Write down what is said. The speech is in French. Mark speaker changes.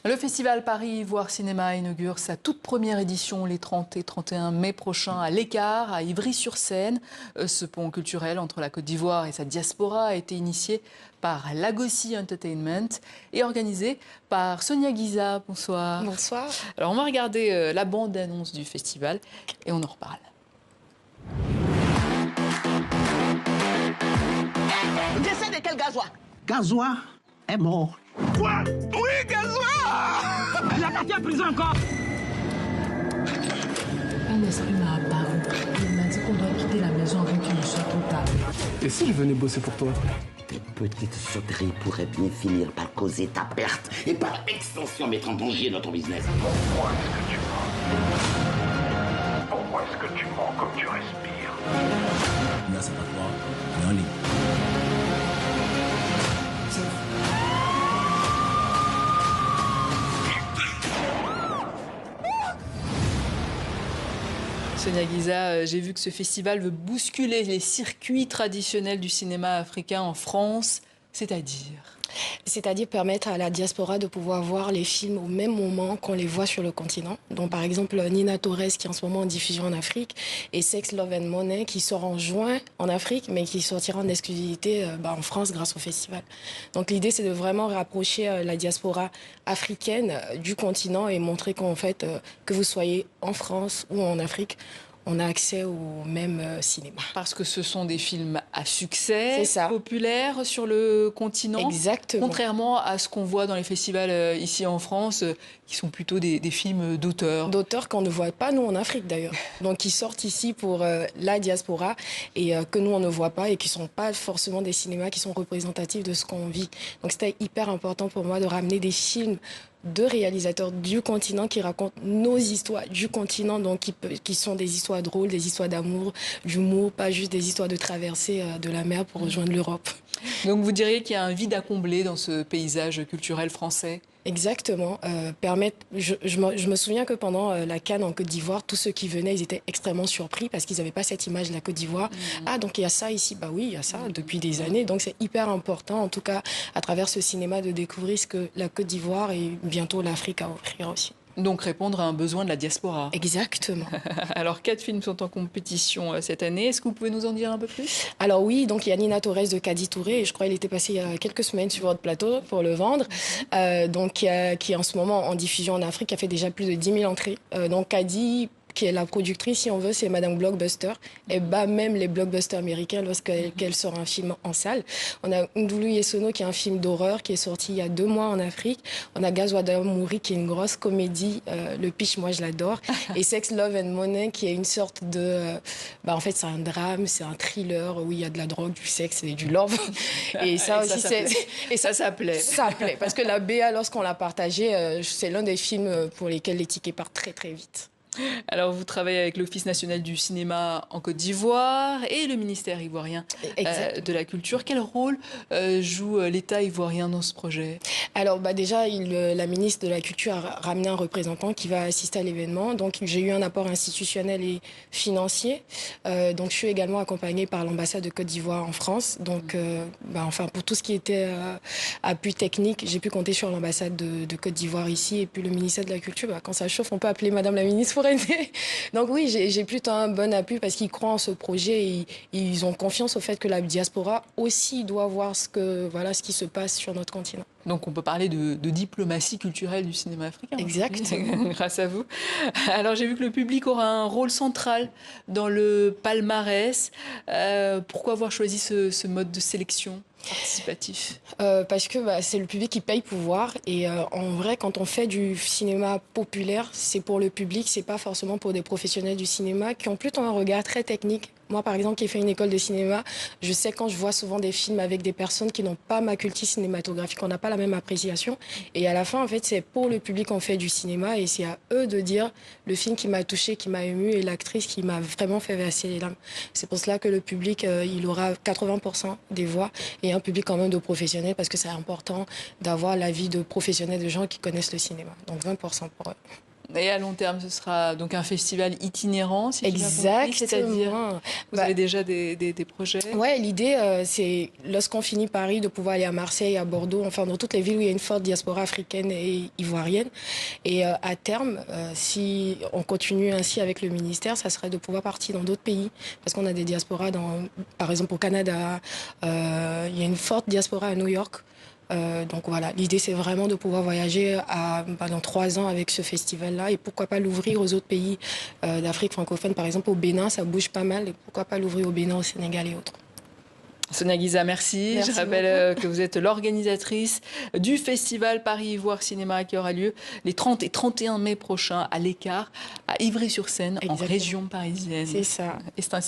Speaker 1: Le festival Paris-Ivoire Cinéma inaugure sa toute première édition les 30 et 31 mai prochains à l'Écart, à Ivry-sur-Seine. Ce pont culturel entre la Côte d'Ivoire et sa diaspora a été initié par Lagossi Entertainment et organisé par Sonia Guisa. Bonsoir.
Speaker 2: Bonsoir.
Speaker 1: Alors on va regarder la bande-annonce du festival et on en reparle.
Speaker 3: Descends de quel gazois?
Speaker 4: Gazois est mort.
Speaker 3: Quoi? Oui, gazois!
Speaker 4: Il a parti en prison encore.
Speaker 5: Un esprit m'a apparu. Il m'a dit qu'on doit quitter la maison avant qu'il ne soit trop tard.
Speaker 6: Et si je venais bosser pour toi?
Speaker 3: Tes petites sauteries pourraient bien finir par causer ta perte et par extension mettre en danger notre business.
Speaker 7: Pourquoi est-ce que tu mens? Pourquoi est-ce que tu mens comme tu respires?
Speaker 8: Là, c'est pas toi. On est en ligne.
Speaker 1: Sonia Guisa, j'ai vu que ce festival veut bousculer les circuits traditionnels du cinéma africain en France,
Speaker 2: C'est-à-dire permettre à la diaspora de pouvoir voir les films au même moment qu'on les voit sur le continent. Donc par exemple Nina Torres qui est en ce moment en diffusion en Afrique et Sex, Love and Money qui sort en juin en Afrique mais qui sortira en exclusivité en France grâce au festival. Donc l'idée c'est de vraiment rapprocher la diaspora africaine du continent et montrer qu'en fait que vous soyez en France ou en Afrique, on a accès au même cinéma.
Speaker 1: Parce que ce sont des films à succès, populaires sur le continent.
Speaker 2: Exactement.
Speaker 1: Contrairement à ce qu'on voit dans les festivals ici en France, qui sont plutôt des films d'auteurs.
Speaker 2: D'auteurs qu'on ne voit pas, nous, en Afrique d'ailleurs. Donc qui sortent ici pour la diaspora et que nous, on ne voit pas et qui ne sont pas forcément des cinémas qui sont représentatifs de ce qu'on vit. Donc c'était hyper important pour moi de ramener des films de réalisateurs du continent qui racontent nos histoires du continent, donc qui sont des histoires drôles, des histoires d'amour, d'humour, pas juste des histoires de traversée de la mer pour rejoindre l'Europe.
Speaker 1: Donc vous diriez qu'il y a un vide à combler dans ce paysage culturel français ?
Speaker 2: Exactement. Je me souviens que pendant la CAN en Côte d'Ivoire, tous ceux qui venaient, ils étaient extrêmement surpris parce qu'ils n'avaient pas cette image de la Côte d'Ivoire. Ah, donc il y a ça ici. Bah oui, il y a ça depuis des années. Donc c'est hyper important, en tout cas, à travers ce cinéma, de découvrir ce que la Côte d'Ivoire et bientôt l'Afrique a à offrir aussi.
Speaker 1: Donc répondre à un besoin de la diaspora.
Speaker 2: Exactement.
Speaker 1: Alors 4 films sont en compétition cette année. Est-ce que vous pouvez nous en dire un peu plus ?
Speaker 2: Alors oui, donc il y a Nina Torres de Kadi Touré. Et je crois qu'il était passé il y a quelques semaines sur votre plateau pour le vendre. Qui est en ce moment en diffusion en Afrique, qui a fait déjà plus de 10 000 entrées. Donc Kadi, qui est la productrice, si on veut, c'est Madame Blockbuster. Elle bat même les blockbusters américains lorsqu'elle sort un film en salle. On a Ndulu Yesono, qui est un film d'horreur, qui est sorti il y a 2 mois en Afrique. On a Gazwada Mouri, qui est une grosse comédie. Le pitch, moi, je l'adore. Et Sex, Love and Money, qui est une sorte de... en fait, c'est un drame, c'est un thriller où il y a de la drogue, du sexe et du love. Et ça aussi,
Speaker 1: ça plaît.
Speaker 2: Ça plaît. Parce que la BA, lorsqu'on l'a partagé, c'est l'un des films pour lesquels les tickets partent très, très vite.
Speaker 1: Alors, vous travaillez avec l'Office national du cinéma en Côte d'Ivoire et le ministère ivoirien de la Culture. Quel rôle joue l'État ivoirien dans ce projet ?
Speaker 2: Alors, déjà, la ministre de la Culture a ramené un représentant qui va assister à l'événement. Donc, j'ai eu un apport institutionnel et financier. Donc, je suis également accompagnée par l'ambassade de Côte d'Ivoire en France. Donc, pour tout ce qui était appui technique, j'ai pu compter sur l'ambassade de Côte d'Ivoire ici. Et puis, le ministère de la Culture, quand ça chauffe, on peut appeler Madame la ministre pour aider. Donc oui, j'ai plutôt un bon appui parce qu'ils croient en ce projet et ils ont confiance au fait que la diaspora aussi doit voir ce qui se passe sur notre continent.
Speaker 1: Donc on peut parler de diplomatie culturelle du cinéma africain.
Speaker 2: Exactement.
Speaker 1: Grâce à vous. Alors j'ai vu que le public aura un rôle central dans le palmarès. Pourquoi avoir choisi ce mode de sélection participatif ?
Speaker 2: Parce que c'est le public qui paye pour voir. Et en vrai, quand on fait du cinéma populaire, c'est pour le public, c'est pas forcément pour des professionnels du cinéma qui ont plutôt un regard très technique. Moi, par exemple, qui ai fait une école de cinéma, je sais quand je vois souvent des films avec des personnes qui n'ont pas ma culture cinématographique, on n'a pas la même appréciation. Et à la fin, en fait, c'est pour le public qu'on fait du cinéma et c'est à eux de dire le film qui m'a touché, qui m'a ému et l'actrice qui m'a vraiment fait verser les larmes. C'est pour cela que le public, il aura 80% des voix et un public quand même de professionnels parce que c'est important d'avoir l'avis de professionnels, de gens qui connaissent le cinéma. Donc 20% pour eux.
Speaker 1: Et à long terme, ce sera donc un festival itinérant, si j'ai bien compris.
Speaker 2: Exactement.
Speaker 1: C'est-à-dire, vous avez déjà des projets?
Speaker 2: Ouais, l'idée, c'est lorsqu'on finit Paris, de pouvoir aller à Marseille, à Bordeaux, enfin dans toutes les villes où il y a une forte diaspora africaine et ivoirienne. Et à terme, si on continue ainsi avec le ministère, ça serait de pouvoir partir dans d'autres pays. Parce qu'on a des diasporas, par exemple au Canada, il y a une forte diaspora à New York. Donc voilà, l'idée c'est vraiment de pouvoir voyager dans 3 ans avec ce festival-là et pourquoi pas l'ouvrir aux autres pays d'Afrique francophone. Par exemple au Bénin, ça bouge pas mal et pourquoi pas l'ouvrir au Bénin, au Sénégal et autres.
Speaker 1: Sonia Guisa, merci. Je rappelle que vous êtes l'organisatrice du festival Paris-Ivoire Cinéma qui aura lieu les 30 et 31 mai prochains à l'Écart, à Ivry-sur-Seine, en région parisienne.
Speaker 2: C'est ça.
Speaker 1: Et c'est un